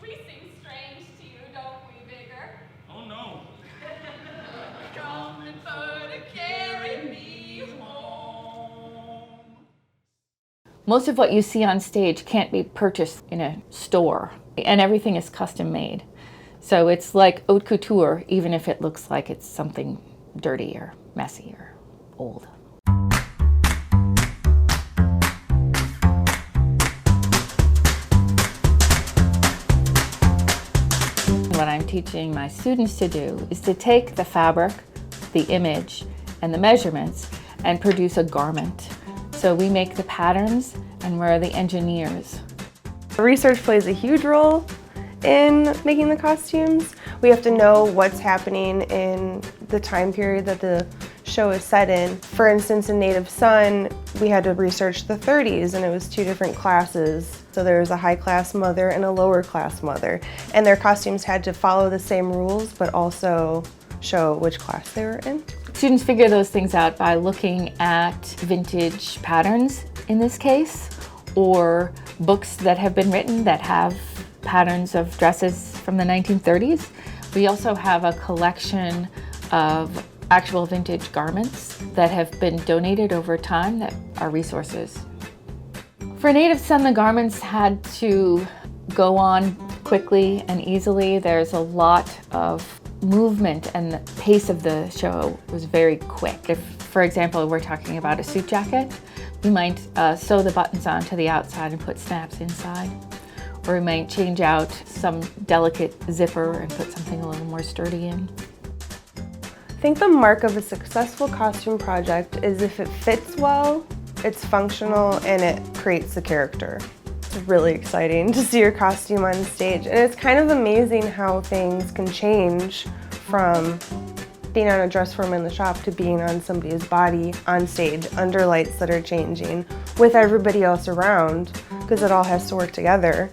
We seem strange to you, don't we, Bigger? Oh no. Come and photo carry me home. Most of what you see on stage can't be purchased in a store, and everything is custom made. So it's like haute couture, even if it looks like it's something dirty or messy or old. What I'm teaching my students to do is to take the fabric, the image, and the measurements and produce a garment. So we make the patterns and we're the engineers. Research plays a huge role in making the costumes. We have to know what's happening in the time period that the show is set in. For instance, in Native Son, we had to research the 30s, and it was two different classes. So there was a high class mother and a lower class mother, and their costumes had to follow the same rules but also show which class they were in. Students figure those things out by looking at vintage patterns in this case, or books that have been written that have patterns of dresses from the 1930s. We also have a collection of actual vintage garments that have been donated over time that are resources. For Native Son, the garments had to go on quickly and easily. There's a lot of movement, and the pace of the show was very quick. If, for example, we're talking about a suit jacket, we might sew the buttons onto the outside and put snaps inside. Or we might change out some delicate zipper and put something a little more sturdy in. I think the mark of a successful costume project is if it fits well, it's functional, and it creates the character. It's really exciting to see your costume on stage, and it's kind of amazing how things can change from being on a dress form in the shop to being on somebody's body on stage under lights that are changing with everybody else around, because it all has to work together.